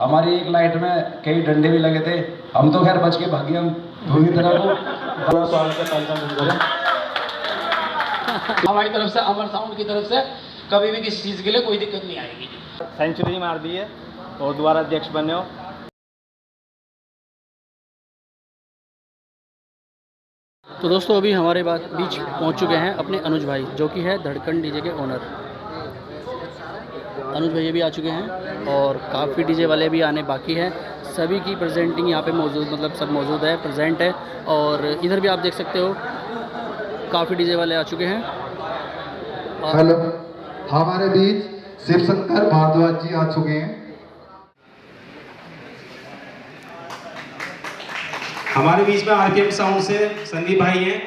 हमारी एक लाइट में कई डंडे भी लगे थे, हम तो खैर बच के भागे। हम दोनों तरह को बड़ा स्वागत है हमारी तरफ से, अमर साउंड की तरफ से कभी भी किसी चीज़ के लिए कोई दिक्कत नहीं आएगी। सेंचुरी मार दी है और दोबारा अध्यक्ष बने हो। तो दोस्तों अभी हमारे बीच पहुंच चुके हैं अपने अनुज भाई, जो कि है धड़कन डीजे के ओनर। अनुज भैया भी आ चुके हैं और काफ़ी डीजे वाले भी आने बाकी हैं। सभी की प्रेजेंटिंग यहाँ पे मौजूद, मतलब सब मौजूद है, प्रेजेंट है। और इधर भी आप देख सकते हो काफ़ी डीजे वाले आ चुके हैं। हेलो, हमारे बीच शिव शंकर भारद्वाज जी आ चुके हैं। हमारे बीच में आरकेएम साउंड से संदीप भाई हैं,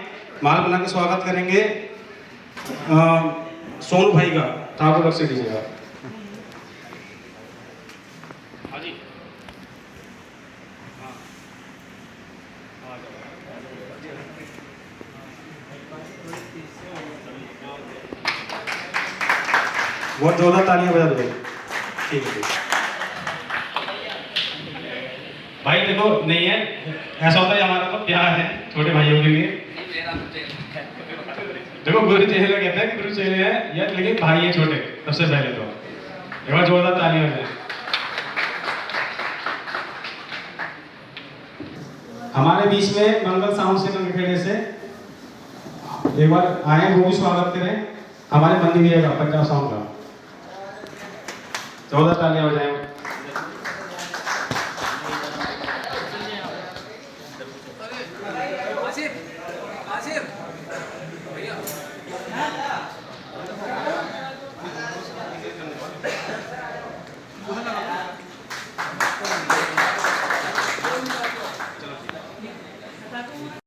माल बना के स्वागत करेंगे सोनू भाई का, ठाकुर से दीजिएगा। बहुत जोरदार तालियां बजा दो भाई। ठीक है भाई, देखो नहीं है ऐसा होता है, हमारा तो प्यार है छोटे भाइयों के लिए। देखो गुरु चेहरे कहते हैं कि गुरु चेहरे हैं या, लेकिन भाई है छोटे। सबसे पहले तो एक बार जोरदार तालियां बजाएं। हमारे बीच में मंगल साउंड से, मंगलखेड़े से एक बार आए, वो भी स्वागत करें हमारे मंदिर भैया का, पंजाब साउंड का। जोरदार तालियां बजाएं।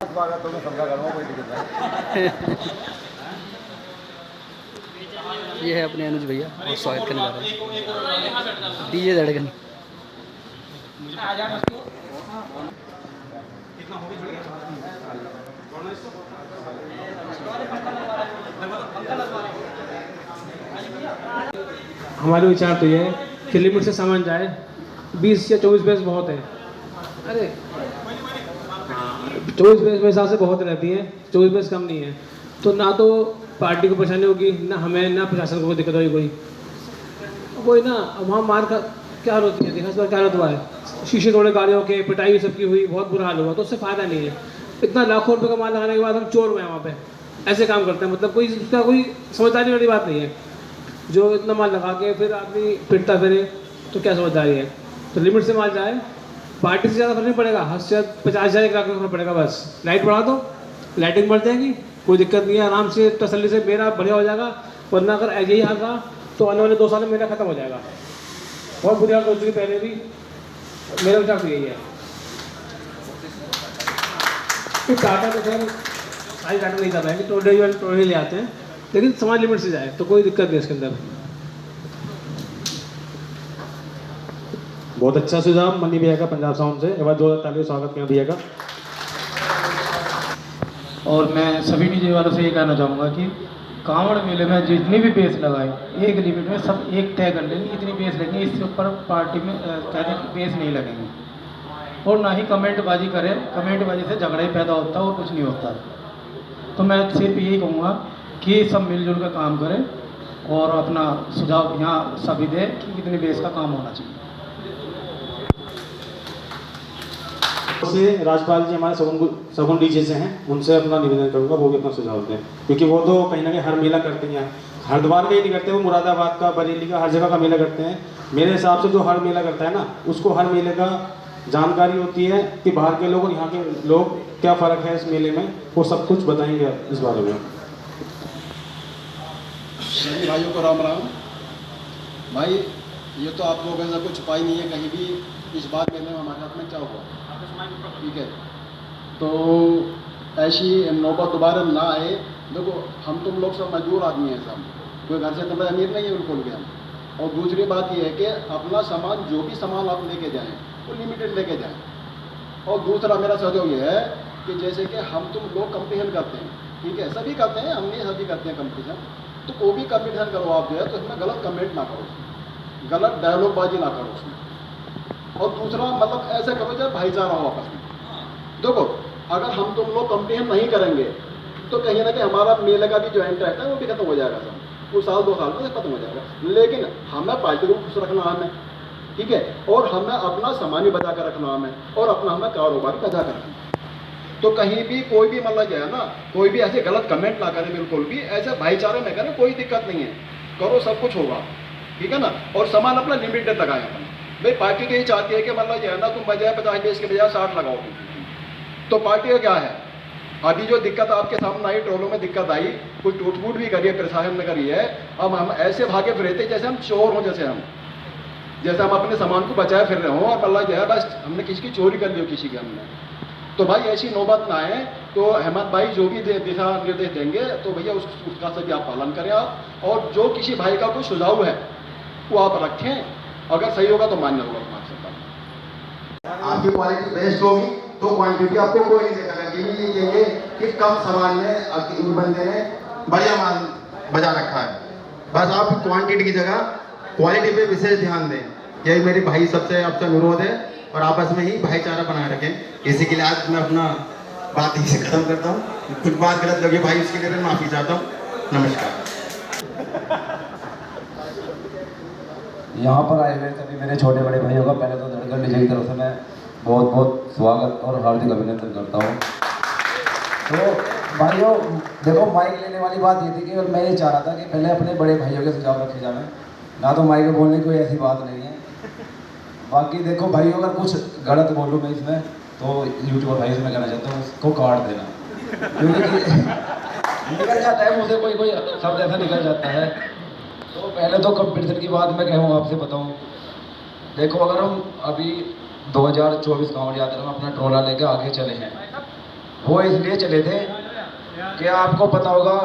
स्वागत हो, मैं सबका करूँगा, कोई दिक्कत नहीं। ये है अपने अनुज भैया और स्वागत करने जा रहे हैं डीजे धड़कन। हमारे विचार तो ये है कि लिमिट से सामान जाए। 20 या 24 बेस बहुत है। अरे 24 बेस मेरे हिसाब से बहुत रहती है, 24 बेस कम नहीं है। तो ना तो पार्टी को परेशानी होगी, ना हमें, ना प्रशासन को कोई दिक्कत होगी। कोई ना वहाँ मार का क्या हाल होती है, देखा इस बार क्या हालत हुआ है, शीशे तोड़े गाड़ियों के, पिटाई सबकी हुई, बहुत बुरा हाल हुआ। तो उससे फ़ायदा नहीं है। इतना लाखों रुपये का माल लगाने के बाद हम चोर हुए हैं वहाँ पे, ऐसे काम करते हैं। मतलब कोई उसका कोई समझदारी वाली बात नहीं है। जो इतना माल लगा के फिर आदमी पिटता फिरे तो क्या समझदारी है। तो लिमिट से माल जाए, पार्टी से ज़्यादा फर्क नहीं पड़ेगा। 50,000 1 लाख फर्क पड़ेगा। बस लाइट बढ़ा दो, लाइटिंग बढ़ जाएगी, कोई दिक्कत नहीं है। आराम से तसल्ली से मेरा बढ़िया हो जाएगा। वरना अगर यही हाल रहा तो आने वाले 2 साल में मेरा खत्म हो जाएगा। बहुत बुरी हालत हो चुकी पहले भी, मेरा विचार तो यही है। फिर टाटा तो खैर सारी टाटा नहीं जाता है कि टोडे ले आते हैं, लेकिन समाज लिमिट से जाए तो कोई दिक्कत नहीं इसके अंदर। बहुत अच्छा सुझाव मनी भैया का, पंजाब साउंड से। एक बार जोरदार तालियों से स्वागत करें भैया का। और मैं सभी डीजे वालों से ये कहना चाहूँगा कि कांवड़ मेले में जितनी भी बेस लगाए, एक लिमिट में सब एक तय कर लेंगे, इतनी बेस लेंगे, इससे ऊपर पार्टी में कहते हैं बेस नहीं लगेंगे। और ना ही कमेंटबाजी करें, कमेंटबाजी से झगड़ा ही पैदा होता है और कुछ नहीं होता। तो मैं सिर्फ यही कहूँगा कि सब मिलजुल कर काम करें और अपना सुझाव यहाँ सभी दें कि कितनी बेस का काम होना चाहिए। से राजपाल जी हमारे सगुन डीजे से हैं, उनसे अपना निवेदन करूंगा वो भी अपना सुझाव दें, क्योंकि वो तो कहीं ना कहीं हर मेला करते हैं। हरिद्वार का ही नहीं करते, वो मुरादाबाद का, बरेली का, हर जगह का मेला करते हैं। मेरे हिसाब से जो हर मेला करता है ना, उसको हर मेले का जानकारी होती है कि बाहर के लोग और यहाँ के लोग क्या फ़र्क है इस मेले में, वो सब कुछ बताएंगे इस बारे में। सभी भाइयों को राम राम। भाई ये तो आप लोगों ने कुछ छुपाई नहीं है कहीं भी, इस बात मेले में हमारे साथ में क्या हुआ, ठीक है। तो ऐसी नौबत दोबारा ना आए। देखो हम तुम लोग सब मजदूर आदमी हैं सब, कोई घर से तुम्हारे अमीर नहीं है बिल्कुल भी हम। और दूसरी बात ये है कि अपना सामान, जो भी सामान आप लेके जाएं वो लिमिटेड लेके जाएं। और दूसरा मेरा सुझाव ये है कि जैसे कि हम तुम लोग कंपटीशन करते हैं, ठीक है, सभी करते हैं, हम नहीं सभी करते हैं कंपटीशन, तो कोई भी कंपटीशन करो आप जो है तो इसमें गलत कमेंट ना करो, गलत डायलॉगबाजी ना करो उसमें, और दूसरा मतलब ऐसा करो जब भाईचारा हो आपस में। देखो अगर हम तुम लोग कंपेयर नहीं करेंगे तो कहीं ना कहीं हमारा मेले का भी जो इंटरेस्ट है वो भी खत्म हो जाएगा सब, वो साल 2 साल में खत्म हो जाएगा। लेकिन हमें पार्टी को खुश रखना हमें, ठीक है, और हमें अपना सामान भी बचा कर रखना हमें, और अपना हमें कारोबार बचा कर रखना। तो कहीं भी कोई भी मतलब जो है ना, कोई भी ऐसे गलत कमेंट ना करें, बिल्कुल भी ऐसे भाईचारे में करें, कोई दिक्कत नहीं है, करो सब कुछ होगा, ठीक है ना। और सामान अपना लिमिटेड लगाएं अपन। भाई पार्टी तो यही चाहती है कि मतलब जो है ना, तुम बजाय 50 बेच के बजाय 60 लगाओ। तो पार्टी का क्या है, अभी जो दिक्कत आपके सामने आई, टोलों में दिक्कत आई, कुछ टूट फूट भी करी है, प्रशासन ने करी है। अब हम ऐसे भागे फिरते जैसे हम चोर हों, जैसे हम अपने सामान को बचाए फिर रहे हों, और मतलब जो है बस हमने किसी की चोरी कर ली हो किसी के हमने। तो भाई ऐसी नौबत ना आए। तो अहमद भाई जो भी दिशा निर्देश देंगे तो भैया उसका सभी आप पालन करें आप, और जो किसी भाई का कोई सुझाव है वो आप रखें, अगर सही होगा तो मान्य होगा हमारे सरकार। आपकी क्वालिटी बेस्ट होगी तो क्वांटिटी आपको कोई नहीं देगा। ये कहेंगे कि कम सामान में इन बंदे ने बढ़िया माल बजा रखा है। बस आप क्वांटिटी की जगह क्वालिटी पे विशेष ध्यान दें। यही मेरी भाई सबसे आपसे अनुरोध है, और आपस में ही भाईचारा बनाए रखें। इसी के लिए आज मैं अपना बात यहीं से खत्म करता हूँ। कुछ बात गलत लगी भाई, उसके लिए मैं माफ़ी चाहता हूँ। नमस्कार। यहाँ पर आए हुए सभी मेरे छोटे बड़े भाइयों का पहले तो धड़कन डीजे की तरफ से मैं बहुत बहुत स्वागत और हार्दिक अभिनंदन करता हूँ। तो भाइयों देखो, माइक लेने वाली बात ये थी कि मैं ये चाह रहा था कि पहले अपने बड़े भाइयों के सुझाव रखे जाए, ना तो माइक में बोलने की कोई ऐसी बात नहीं है। बाकी देखो भाई, अगर कुछ गलत बोलूँ मैं इसमें तो यूट्यूबर भाई से मैं कहना चाहता हूँ उसको काट देना, क्योंकि निकल जाता है मुझे कोई कोई शब्द ऐसा निकल जाता है। तो पहले तो कंपटीशन की बात मैं कहूँ आपसे बताऊँ। देखो अगर हम अभी 2024 कांवड़ यात्रा में अपना ट्रोला लेके आगे चले हैं, वो इसलिए चले थे कि आपको पता होगा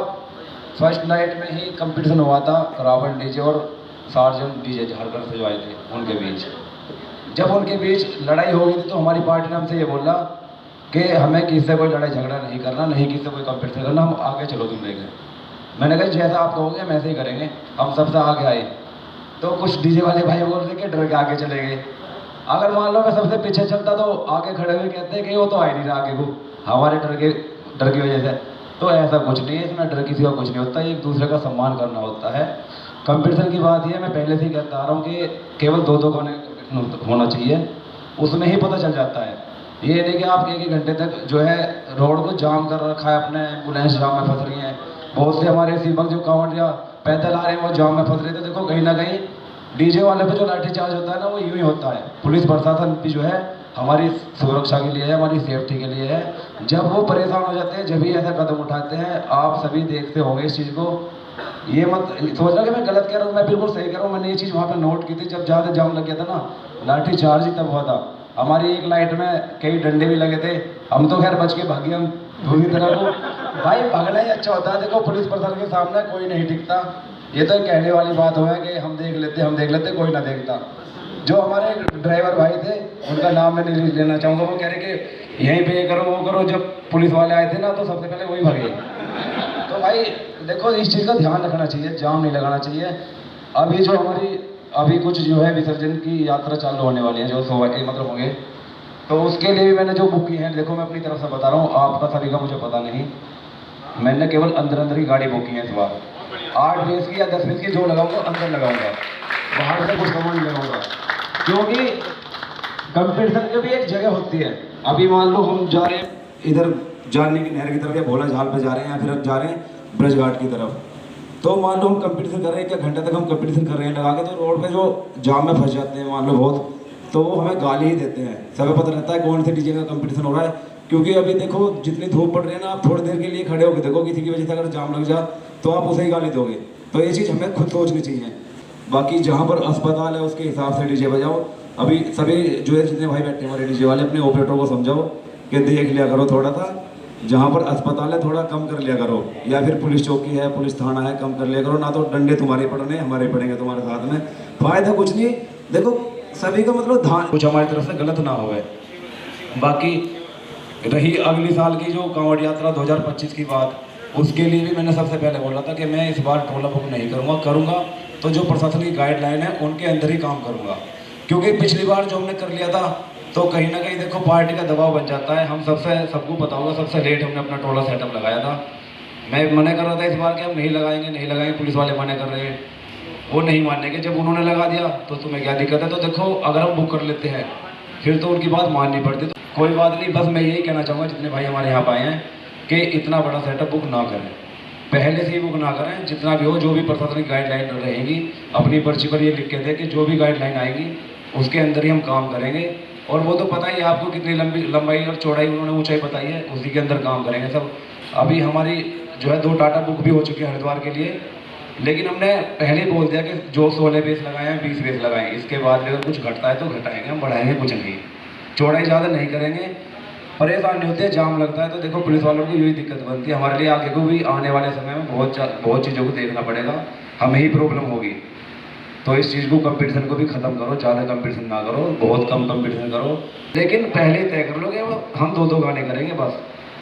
फर्स्ट नाइट में ही कंपटीशन हुआ था रावण डीजे और सार्जेंट डीजे झारखंड से जो आए थे उनके बीच। जब उनके बीच लड़ाई हो गई थी तो हमारी पार्टी ने हमसे ये बोला कि हमें किसी से कोई लड़ाई झगड़ा नहीं करना, नहीं किसी से कोई कंपटीशन करना, हम आगे चलो तुम लेके। मैंने कहा जैसा आप कहोगे हम ऐसे ही करेंगे। हम सबसे आगे आए तो कुछ डीजे वाले भाई बोल रहे कि डर के आगे चले गए। अगर मान लो मैं सबसे पीछे चलता तो आगे खड़े हुए कहते हैं कि वो तो आ ही नहीं रहा आगे को, हमारे डर की वजह से। तो ऐसा कुछ नहीं है, इसमें डर किसी का कुछ नहीं होता, एक दूसरे का सम्मान करना होता है। कंपटीशन की बात ये मैं पहले से ही कहता आ रहा हूँ कि केवल 2-2 गाने होना चाहिए, उसमें ही पता चल जाता है। ये नहीं कि आप 1-1 घंटे तक जो है रोड को जाम कर रखा है, अपने एम्बुलेंस जाम में फंस रही हैं। बहुत से हमारे सेवक जो कांवड़िया पैदल आ रहे हैं वो जाम में फंस रहे थे। देखो कहीं ना कहीं डीजे वाले पे जो लाठीचार्ज होता है ना, वो यूँ ही होता है। पुलिस प्रशासन भी जो है हमारी सुरक्षा के लिए है, हमारी सेफ्टी के लिए है। जब वो परेशान हो जाते हैं जब भी ऐसा कदम उठाते हैं। आप सभी देखते होंगे इस चीज़ को, ये मत सोचना कि मैं गलत कह रहा हूँ, मैं बिल्कुल सही कह रहा हूँ। मैंने ये चीज़ वहाँ पे नोट की थी, जब ज़्यादा जाम लग गया था ना, लाठी चार्ज ही तब हुआ था। हमारी एक लाइट में कई डंडे भी लगे थे, हम तो खैर बच के भागे। हम दूसरी तरह को भाई भागना ही अच्छा होता है। देखो पुलिस प्रशासन के सामने कोई नहीं टिकता, ये तो कहने वाली बात हो है कि हम देख लेते कोई ना देखता। जो हमारे ड्राइवर भाई थे उनका नाम मैं नहीं लेना चाहूँगा, वो कह रहे कि यहीं पे ये करो वो करो। जब पुलिस वाले आए थे ना तो सबसे पहले वही भागे। तो भाई देखो इस चीज़ का ध्यान रखना चाहिए, जाम नहीं लगाना चाहिए। अभी जो हमारी अभी कुछ जो है विसर्जन की यात्रा चालू होने वाली है, जो मतलब होंगे, तो उसके लिए भी मैंने जो बुक की है, देखो मैं अपनी तरफ से बता रहा हूँ, आपका सभी का मुझे पता नहीं। मैंने केवल अंदर ही गाड़ी बुक की है इस बार। 8 बेस की या 10 बेस की जो लगाऊंगा अंदर लगाऊंगा, बाहर से कुछ सामान नहीं लगाऊंगा, क्योंकि कंपटीशन की भी एक जगह होती है। अभी मान लो हम जा रहे हैं इधर जाने की नहर की तरफ या भोला झाल पे जा रहे हैं, या फिर जा रहे हैं ब्रज घाट की तरफ, तो मान लो हम कंपटीशन कर रहे हैं, 1 घंटे तक हम कंपटीशन कर रहे हैं लगा के, तो रोड पे जो जाम में फंस जाते हैं मान लो बहुत, तो वो हमें गाली ही देते हैं। सबको पता रहता है कौन से डीजे का कंपटीशन हो रहा है, क्योंकि अभी देखो जितनी धूप पड़ रही है ना, आप थोड़ी देर के लिए खड़े होकर देखो, किसी की वजह से अगर जाम लग जा तो आप उसे ही गाली दोगे। तो ये चीज़ हमें खुद सोचनी चाहिए। बाकी जहाँ पर अस्पताल है उसके हिसाब से डीजे बजाओ। अभी सभी जो है जितने भाई बैठे हमारे डीजे वाले, अपने ऑपरेटर को समझाओ कि देख लिया करो थोड़ा सा, जहाँ पर अस्पताल है थोड़ा कम कर लिया करो, या फिर पुलिस चौकी है, पुलिस थाना है, कम कर लिया करो। ना तो डंडे तुम्हारे पड़ने, हमारे पड़ेंगे तुम्हारे साथ में, फायदा कुछ नहीं। देखो सभी का मतलब ध्यान कुछ हमारी तरफ से गलत ना हो। बाकी रही अगली साल की जो कांवड़ यात्रा 2025 की बात, उसके लिए भी मैंने सबसे पहले बोला था कि मैं इस बार ट्रोला बुक नहीं करूँगा तो जो प्रशासन की गाइडलाइन है उनके अंदर ही काम करूँगा। क्योंकि पिछली बार जो हमने कर लिया था तो कहीं ना कहीं देखो पार्टी का दबाव बन जाता है। हम सबको पता होगा सबसे लेट हमने अपना टोला सेटअप लगाया था। मैं मना कर रहा था इस बार कि हम नहीं लगाएंगे, पुलिस वाले मना कर रहे हैं, वो नहीं मानने के। जब उन्होंने लगा दिया तो तुम्हें क्या दिक्कत है? तो देखो अगर हम बुक कर लेते हैं फिर तो उनकी बात माननी पड़ती। तो कोई बात नहीं, बस मैं यही कहना चाहूँगा जितने भाई हमारे यहाँ पे आए हैं कि इतना बड़ा सेटअप बुक ना करें, पहले से ही बुक ना करें। जितना भी हो, जो भी प्रशासनिक गाइडलाइन रहेंगी अपनी पर्ची पर ये लिख के दें कि जो भी गाइडलाइन आएगी उसके अंदर ही हम काम करेंगे। और वो तो पता ही है आपको कितनी लंबाई और चौड़ाई उन्होंने ऊंचाई बताई है, उसी के अंदर काम करेंगे सब। अभी हमारी जो है 2 टाटा बुक भी हो चुकी है हरिद्वार के लिए, लेकिन हमने पहले ही बोल दिया कि जो 16 बेस लगाए हैं 20 बेस लगाएं। इसके बाद अगर कुछ घटता है तो घटाएंगे, हम बढ़ाएंगे कुछ नहीं, चौड़ाई ज़्यादा नहीं करेंगे। परेशान नहीं होते, जाम लगता है तो देखो पुलिस वालों को यही दिक्कत बनती है। हमारे लिए आगे को भी आने वाले समय में बहुत चीज़ों को देखना पड़ेगा, हमें ही प्रॉब्लम होगी। तो इस चीज़ को, कंपटीशन को भी ख़त्म करो, ज़्यादा कंपटीशन ना करो, बहुत कम कंपटीशन करो, लेकिन पहले ही तय कर लो कि हम 2-2 गाने करेंगे बस।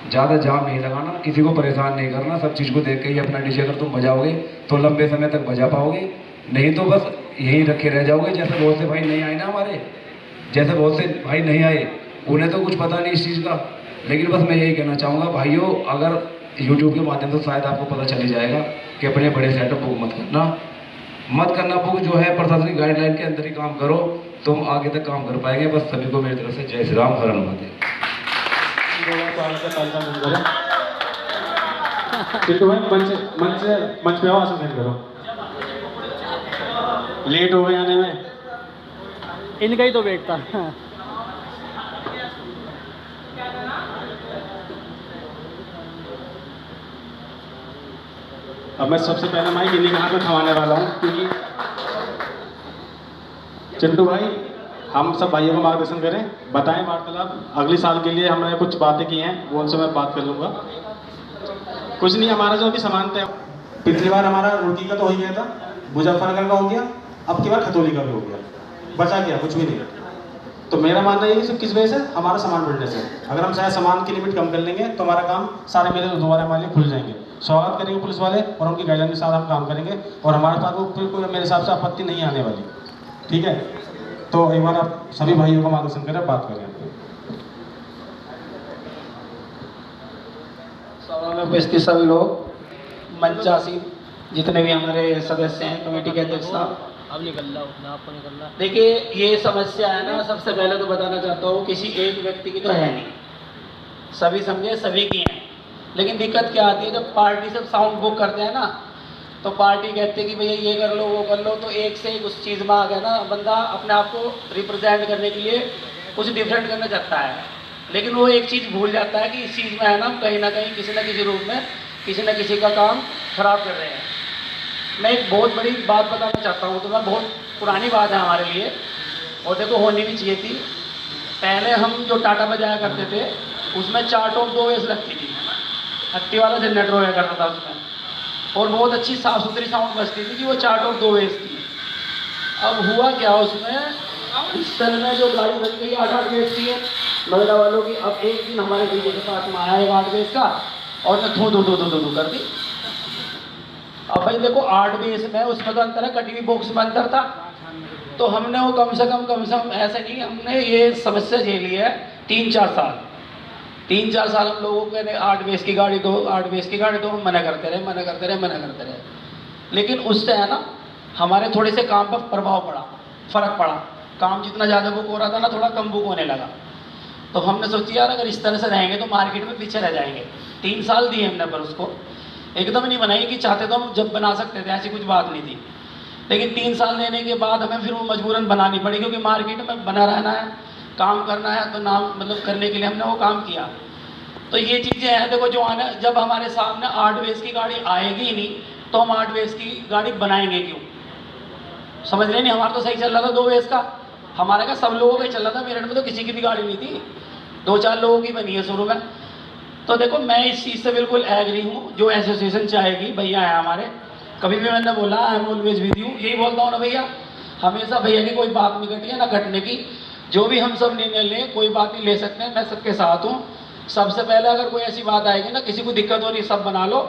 ज़्यादा जाम नहीं लगाना, किसी को परेशान नहीं करना, सब चीज़ को देख के ही अपना डीजे अगर तुम बजाओगे तो लंबे समय तक बजा पाओगे, नहीं तो बस यहीं रखे रह जाओगे। जैसे बहुत से भाई नहीं आए ना हमारे, जैसे बहुत से भाई नहीं आए, उन्हें तो कुछ पता नहीं इस चीज़ का। लेकिन बस मैं यही कहना चाहूँगा भाइयों, अगर यूट्यूब के माध्यम से शायद आपको पता चल ही जाएगा कि अपने बड़े सेटअप बुक मत करना बुक जो है प्रशासनिक गाइडलाइन के अंदर ही काम करो, तुम आगे तक काम कर पाएंगे। बस सभी को मेरी तरफ से जय श्री राम, हर हर महादेव। मंच पे आओ, आसन ग्रहण करो। लेट हो गए आने में, इनका ही तो वेट था। अब मैं सबसे पहले माइक इन्हीं के हाथ में थमाने वाला हूँ, क्योंकि चिंटू भाई हम सब भाइयों को मार्गदर्शन करें, बताएं वार्तालाप। अगले साल के लिए हमने कुछ बातें की हैं, वो उनसे मैं बात कर लूँगा। कुछ नहीं, हमारा जो अभी सामान तय, पिछली बार हमारा रुड़की का तो हो ही गया था, मुजफ्फरनगर का हो गया, अब की बार खतौली का भी हो गया, बचा गया कुछ भी नहीं। तो मेरा मानना ये है किस वजह से, हमारा सामान बढ़ने से। अगर हम शायद सामान की लिमिट कम कर लेंगे तो हमारा काम सारे मेले दोबारा हमारे लिए खुल जाएंगे। स्वागत करेंगे पुलिस वाले और उनकी गाइडलाइन के साथ हम काम करेंगे, और हमारे पास वो कोई मेरे हिसाब से आपत्ति नहीं आने वाली। ठीक है, तो एक बार आप सभी भाइयों का मार्गदर्शन करें, बात करें। सभा में उपस्थित सभी लोग, मंचासीन जितने भी हमारे सदस्य हैं, कमेटी के अध्यक्ष साहब, अब निकल रहा हूँ, आपको निकलना। देखिए ये समस्या है ना, सबसे पहले तो बताना चाहता हूँ किसी एक व्यक्ति की तो है नहीं, सभी समझे सभी की हैं। लेकिन दिक्कत क्या आती है, जब पार्टी से साउंड बुक करते हैं ना, तो पार्टी कहती है कि भैया ये कर लो वो कर लो, तो एक से एक उस चीज़ में आ गया ना, बंदा अपने आप को रिप्रेजेंट करने के लिए कुछ डिफरेंट करना चाहता है, लेकिन वो एक चीज़ भूल जाता है कि इस चीज़ में है ना कहीं ना कहीं किसी न किसी रूप में किसी न किसी का काम खराब कर रहे हैं। मैं एक बहुत बड़ी बात बताना चाहता हूँ, तो मैं बहुत पुरानी बात है हमारे लिए, और देखो होनी भी चाहिए थी। पहले हम जो टाटा बजाया करते थे उसमें 4 टॉप 2 बेस लगती थी, 30 वाला जनरेटर होया करता था उसमें, और बहुत अच्छी साफ़ सुथरी साउंड बजती थी कि वो 4 टॉप 2 बेस थी। अब हुआ क्या उसमें, इस तरह में जो गाड़ी बन गई 8-8 बेस की है नोएडा वालों की। अब एक दिन हमारे डीजे के पास में आया 8 बेस का, और ने धू कर दी। अब भाई देखो 8 बेस में उसमें तो अंतर है, कटी हुई बॉक्स में अंतर था। तो हमने वो कम से कम ऐसे नहीं, हमने ये समस्या झेली है 3-4 साल हम लोगों को कहते 8 बेस की गाड़ी दो, 8 बेस की गाड़ी दो, हम मना करते रहे। लेकिन उससे है ना हमारे थोड़े से काम पर फ़र्क पड़ा, काम जितना ज़्यादा बुक हो रहा था ना, थोड़ा कम बुक होने लगा। तो हमने सोची यार अगर इस तरह से रहेंगे तो मार्केट में पीछे रह जाएंगे। 3 साल दिए हमने, पर उसको एकदम नहीं बनाई कि चाहते तो हम जब बना सकते थे, ऐसी कुछ बात नहीं थी। लेकिन 3 साल देने के बाद हमें फिर वो मजबूरन बनानी पड़ी, क्योंकि मार्केट में बना रहना है, काम करना है, तो नाम मतलब करने के लिए हमने वो काम किया। तो ये चीज़ें हैं, देखो जो आना, जब हमारे सामने 8 बेस की गाड़ी आएगी ही नहीं तो हम 8 बेस की गाड़ी बनाएंगे क्यों? समझ रहे नहीं, हमारा तो सही चल रहा था 2 बेस का, हमारे का सब लोगों का ही चल रहा था। मेरठ में तो किसी की भी गाड़ी नहीं थी, 2-4 लोगों की बनी है शुरू में। तो देखो मैं इस चीज़ से बिल्कुल एग्री हूँ, जो एसोसिएशन चाहेगी, भैया है हमारे, कभी भी मैंने बोला I am always with you, यही बोलता हूँ ना भैया, हमेशा भैया की कोई बात नहीं घटी है ना घटने की। जो भी हम सब निर्णय लें, कोई बात नहीं ले सकते हैं, मैं सबके साथ हूँ। सबसे पहले अगर कोई ऐसी बात आएगी ना, किसी को दिक्कत हो रही, सब बना लो,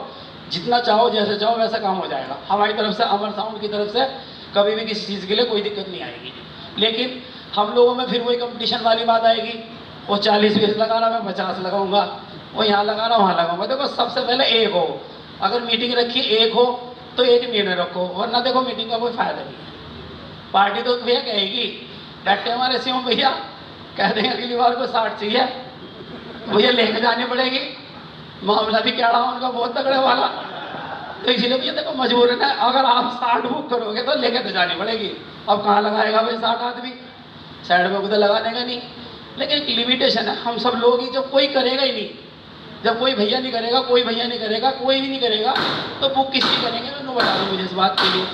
जितना चाहो जैसे चाहो वैसा काम हो जाएगा। हमारी तरफ से, अमर साउंड की तरफ से कभी भी किसी चीज़ के लिए कोई दिक्कत नहीं आएगी। लेकिन हम लोगों में फिर वही कंपटीशन वाली बात आएगी, वो 40-20 लगा रहा, मैं 50 लगाऊंगा, वो यहाँ लगा रहा वहाँ लगाऊंगा। देखो सबसे पहले एक हो, अगर मीटिंग रखी एक हो तो एक निर्णय रखो, वरना देखो मीटिंग का कोई फायदा नहीं है। पार्टी तो भैया कहेगी डट्टे हमारे से हो भैया, कह देंगे अगली बार को 60 चाहिए भैया, लेके जानी पड़ेगी। मामला भी क्या रहा उनका बहुत तगड़े वाला, तो इसलिए भैया देखो मजबूर है, अगर आप 60 बुक करोगे तो लेके तो जानी पड़ेगी। अब कहाँ लगाएगा भाई 60 आदमी, साइड में तो लगाने का नहीं, लेकिन एक लिमिटेशन है। हम सब लोग ही, जब कोई करेगा ही नहीं, जब कोई भैया नहीं करेगा, कोई भैया नहीं करेगा, कोई भी नहीं करेगा, तो बुक किसकी करेंगे? मैं बता दूँ मुझे इस बात के लिए,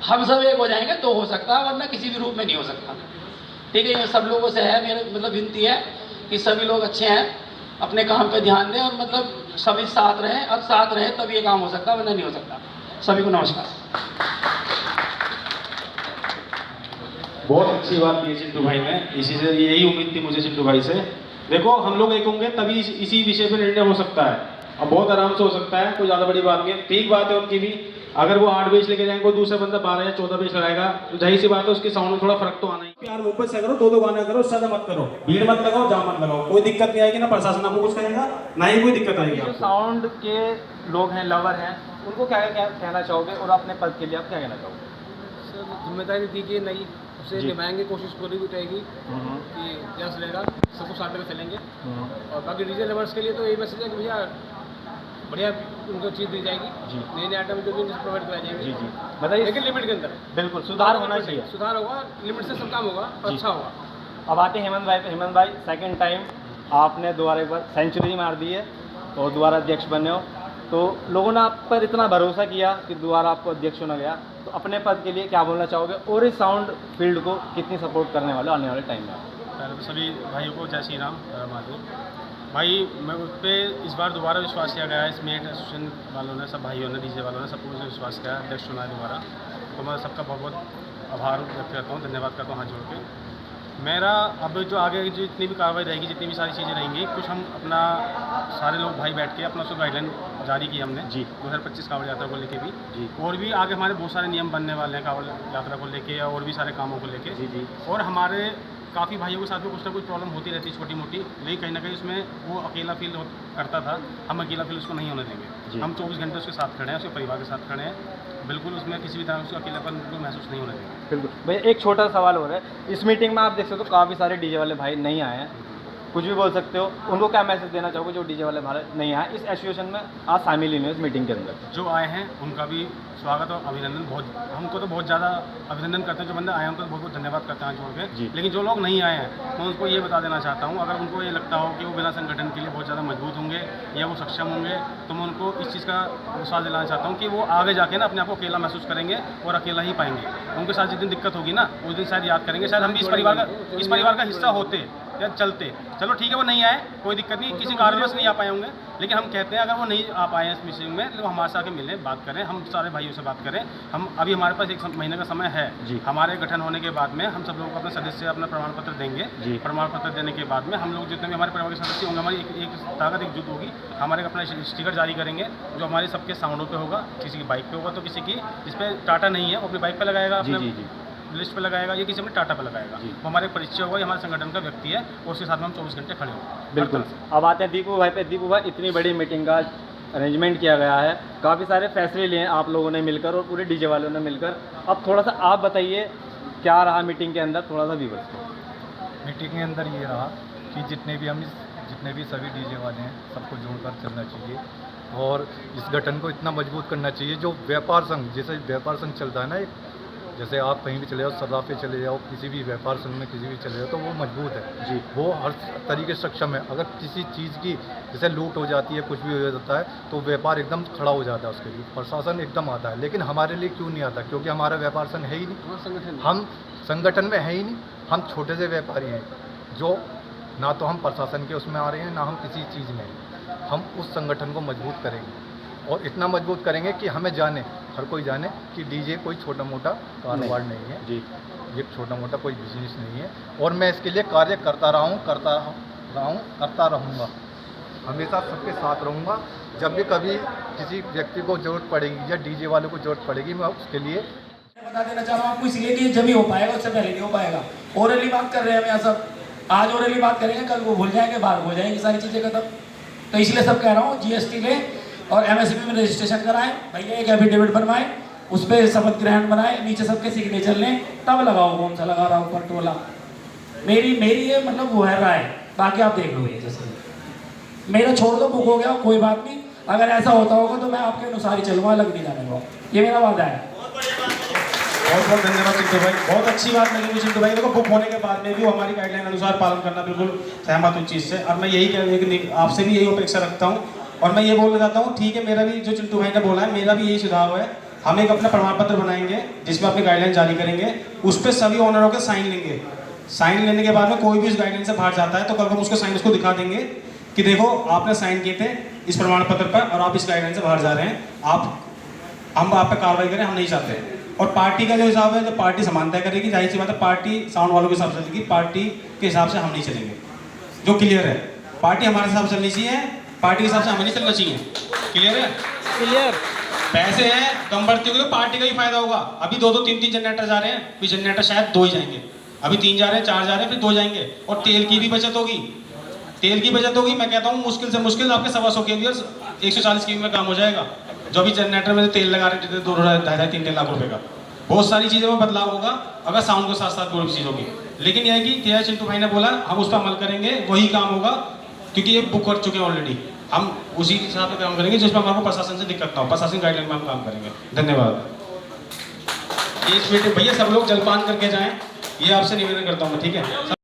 हम सब एक हो जाएंगे तो हो सकता है, वरना किसी भी रूप में नहीं हो सकता। ठीक है, ये सब लोगों से है मेरे मतलब विनती है कि सभी लोग अच्छे हैं, अपने काम पे ध्यान दें और मतलब सभी साथ रहें, और साथ रहें तब ये काम हो सकता है, वरना नहीं हो सकता। सभी को नमस्कार। बहुत अच्छी बात की चिंटू भाई ने, इसी से यही उम्मीद थी मुझे चिंटू भाई से। देखो हम लोग एक होंगे तभी इसी विषय पर निर्णय हो सकता है, अब बहुत आराम से हो सकता है, कोई ज़्यादा बड़ी बात नहीं है। ठीक बात है उनकी भी, अगर वो 8 बेच लेके जाएंगे, दूसरा बंदा 12 या 14 बेच लगाएगा, तो जाहिर सी बात है उसके साउंड में थोड़ा फर्क तो आना ही। प्यार मोहब्बत से करो, 2-2 गाना करो, ज़्यादा मत करो, भीड़ मत लगाओ, जाम मत लगाओ, कोई दिक्कत नहीं आएगी, ना प्रशासन आपको कुछ कहेगा, ना ही कोई दिक्कत आएगी। जो साउंड के लोग हैं, लवर हैं, उनको क्या कहना चाहोगे और अपने पद के लिए आप क्या कहना चाहोगे? सर जिम्मेदारी दी गई नहीं, उसे निभाएंगे, कोशिश पूरी भी रहेगी कि जैसा रहेगा सबको साथ में चलेंगे। और बाकी डीजे लवर्स के लिए तो यही मैसेज है कि भैया बढ़िया उनको चीज़ दी जाएगी, नए आइटम जो भी प्रोवाइड कराई जाएंगे। जी बताइए, लेकिन लिमिट के अंदर बिल्कुल सुधार होना चाहिए, सुधार होगा, लिमिट से सब काम होगा और अच्छा होगा। अब आते हैं हेमंत भाई, सेकंड टाइम आपने दोबारा एक बार सेंचुरी मार दी है और दोबारा अध्यक्ष बने हो, तो लोगों ने आप पर इतना भरोसा किया कि दोबारा आपको अध्यक्ष चुना गया, तो अपने पद के लिए क्या बोलना चाहोगे और इस साउंड फील्ड को कितनी सपोर्ट करने वाले आने वाले टाइम में? पहले तो सभी भाइयों को जय श्री राम। माधुर भाई, मैं उस पर इस बार दोबारा विश्वास किया गया है, इसमें एसोसिएशन वालों ने, सब भाइयों ने, डीजे वालों ने, सबको मुझे विश्वास किया है, अध्यक्ष चुना है दोबारा, तो मैं सबका बहुत बहुत आभार व्यक्त करता हूँ, धन्यवाद करता हूँ हाथ जोड़ के। मेरा अब जो आगे जो जितनी भी कार्रवाई रहेगी, जितनी भी सारी चीज़ें रहेंगी, कुछ हम अपना सारे लोग भाई बैठ के अपना उसको गाइडलाइन जारी की हमने 2025 कांवड़ यात्रा को लेके भी, और भी आगे हमारे बहुत सारे नियम बनने वाले हैं कांवड़ यात्रा को लेके और भी सारे कामों को लेके। और हमारे काफ़ी भाइयों के साथ में कुछ ना कुछ प्रॉब्लम होती रहती है छोटी मोटी, लेकिन कहीं ना कहीं उसमें वो अकेला फील करता था, हम अकेला फील उसको नहीं होने देंगे। हम 24 घंटे उसके साथ खड़े हैं, उसके परिवार के साथ खड़े हैं, बिल्कुल उसमें किसी भी तरह उसको अकेलापन महसूस नहीं होने देंगे। बिल्कुल भैया, एक छोटा सवाल हो रहा है, इस मीटिंग में आप देख सकते हो काफ़ी सारे डीजे वाले भाई नहीं आए हैं, कुछ भी बोल सकते हो, उनको क्या मैसेज देना चाहोगे जो डीजे वाले भाई नहीं आए इस एसोसिएशन में आज शामिल नहीं हुए इस मीटिंग के अंदर? जो आए हैं उनका भी स्वागत और अभिनंदन, बहुत हमको तो बहुत ज़्यादा अभिनंदन करते हैं, जो बंदे आए हैं उनको तो बहुत बहुत धन्यवाद करते हैं जोड़ के। लेकिन जो लोग नहीं आए हैं मैं उनको ये बता देना चाहता हूँ, अगर उनको ये लगता हो कि वो बिना संगठन के लिए बहुत ज़्यादा मजबूत होंगे या वो सक्षम होंगे, तो मैं उनको इस चीज़ का विश्वास दिलाना चाहता हूँ कि वो आगे जाके ना अपने आप को अकेला महसूस करेंगे और अकेला ही पाएंगे। उनके साथ जिस दिन दिक्कत होगी ना, उस दिन शायद याद करेंगे, शायद हम भी इस परिवार का हिस्सा होते या चलते। चलो ठीक है, वो नहीं आए, कोई दिक्कत नहीं, किसी कारणवश नहीं आ पाए होंगे, लेकिन हम कहते हैं अगर वो नहीं आ पाए इस मीटिंग में तो हमारे साथ मिलें, बात करें, हम सारे भाइयों से बात करें। हम अभी हमारे पास 1 महीने का समय है, हमारे गठन होने के बाद में हम सब लोगों को अपने सदस्य अपना प्रमाण पत्र देंगे। प्रमाण पत्र देने के बाद में हम लोग जितने भी हमारे परिवार के सदस्य होंगे, हमारी एक ताकत एकजुट होगी, हमारे अपना स्टिकर जारी करेंगे जो हमारे सबके साउंडों पे होगा, किसी की बाइक पे होगा तो किसी की जिस पे टाटा नहीं है वो अपनी बाइक पे लगाएगा, अपने लिस्ट पे लगाएगा, ये किसी में टाटा पे लगाएगा, वो हमारे परिचय होगा, ये हमारे संगठन का व्यक्ति है और उसके साथ में हम 24 घंटे खड़े होंगे। बिल्कुल। अब आते हैं दीपू भाई पे। दीपू भाई, इतनी बड़ी मीटिंग का अरेंजमेंट किया गया है, काफ़ी सारे फैसले लिए आप लोगों ने मिलकर और पूरे डीजे वालों ने मिलकर, अब थोड़ा सा आप बताइए क्या रहा मीटिंग के अंदर, थोड़ा सा व्यूअर्स को। मीटिंग के अंदर ये रहा कि जितने भी सभी डीजे वाले हैं सबको जोड़कर चलना चाहिए और इस गठन को इतना मजबूत करना चाहिए। जो व्यापार संघ, जैसे व्यापार संघ चलता है ना, जैसे आप कहीं भी चले जाओ, सदा पे चले जाओ, किसी भी व्यापार संघ में किसी भी चले जाओ, तो वो मजबूत है वो हर तरीके से सक्षम है। अगर किसी चीज़ की जैसे लूट हो जाती है, कुछ भी हो जाता है, तो व्यापार एकदम खड़ा हो जाता है, उसके लिए प्रशासन एकदम आता है। लेकिन हमारे लिए क्यों नहीं आता? क्योंकि हमारा व्यापार संघ है ही नहीं, हम संगठन में है ही नहीं, हम छोटे से व्यापारी हैं, जो ना तो हम प्रशासन के उसमें आ रहे हैं, ना हम किसी चीज़ में। हम उस संगठन को मजबूत करेंगे और इतना मजबूत करेंगे कि हमें जाने, हर कोई जाने कि डीजे कोई छोटा मोटा कारोबार नहीं है जी, ये छोटा मोटा कोई बिजनेस नहीं है। और मैं इसके लिए कार्य करता रहूँगा, हमेशा सबके साथ रहूँगा। जब भी कभी किसी व्यक्ति को जरूरत पड़ेगी या डीजे वालों को जरूरत पड़ेगी, मैं उसके लिए बता देना चाह रहा हूँ आपको, इसलिए कि जब ही हो पाएगा, उससे पहले नहीं हो पाएगा। ओरली बात कर रहे हैं हम यहाँ सब, आज ओरली बात करेंगे, कल वो भूल जाएंगे, बाहर हो जाएंगी सारी चीज़ें खत्म। तो इसलिए सब कह रहा हूँ GST लें और MSP में रजिस्ट्रेशन कराएं, भैया एक एफिडेविट बनवाएं, उस पर शपथ ग्रहण बनाएं, नीचे सबके सिग्नेचर लें, तब लगाओ कौन सा लगा रहा हूँ ऊपर टोला। मेरी ये मतलब वो है राय, बाकी आप देख लो ये जैसे मेरा छोड़ दो, बुक हो गया कोई बात नहीं, अगर ऐसा होता होगा तो मैं आपके अनुसार ही चलूँगा, अलग नहीं जाने को, ये मेरा वादा है। बहुत बहुत धन्यवाद चिंटू भाई, बहुत अच्छी बात लगी मुझे चिंटू भाई। देखो बुक होने के बाद में भी वो हमारी गाइडलाइन अनुसार पालन करना, बिल्कुल सहमत हूँ चीज़ से। और मैं यही आपसे भी यही अपेक्षा रखता हूँ, और मैं ये बोलना चाहता हूँ, ठीक है मेरा भी जो चिंटू भाई ने बोला है, मेरा भी यही सुझाव है, हम एक अपना प्रमाण पत्र बनाएंगे जिसमें अपनी गाइडलाइन जारी करेंगे, उस पर सभी ऑनरों के साइन लेंगे। साइन लेने के बाद में कोई भी इस गाइडलाइन से बाहर जाता है तो कल हम उसको साइन उसको दिखा देंगे कि देखो आपने साइन किए थे इस प्रमाण पत्र पर और आप इस गाइडलाइन से बाहर जा रहे हैं, हम आप पे कार्रवाई करें, हम नहीं चाहते। और पार्टी का जो हिसाब है, जो पार्टी समानता करेगी, जाहिर सी बात है पार्टी साउंड वालों के हिसाब से चलेगी, पार्टी के हिसाब से हम नहीं चलेंगे, जो क्लियर है। पार्टी हमारे हिसाब से चलनी चाहिए, पार्टी के हिसाब से हमें नहीं चलना चाहिए। क्लियर है? क्लियर। पैसे हैं कम बढ़ती होगी तो पार्टी का ही फायदा होगा। अभी 2-2, 3-3 जनरेटर जा रहे हैं, फिर जनरेटर शायद 2 ही जाएंगे, अभी 3 जा रहे हैं, 4 जा रहे हैं, फिर 2 जाएंगे। और तेल की भी बचत होगी, तेल की बचत होगी। मैं कहता हूँ मुश्किल से मुश्किल आपके 125 KVA 140 KV में काम हो जाएगा। जो अभी जनरेटर में तेल लगा रहे थे 2-2.5-3 लाख रुपए का, बहुत सारी चीज़ों में बदलाव होगा अगर साउंड के साथ साथ कोई भी चीज़ होगी। लेकिन यह है कि जैसा चिंटू भाई ने बोला, हम उस पर अमल करेंगे, वही काम होगा, क्योंकि ये बुक कर चुके हैं ऑलरेडी। हम उसी हिसाब से काम करेंगे जिसमें हमारे को प्रशासन से दिक्कत ना हो, प्रशासन गाइडलाइन में हम काम करेंगे। धन्यवाद। एक मिनट भैया, सब लोग जलपान करके जाएं, ये आपसे निवेदन करता हूँ मैं, ठीक है।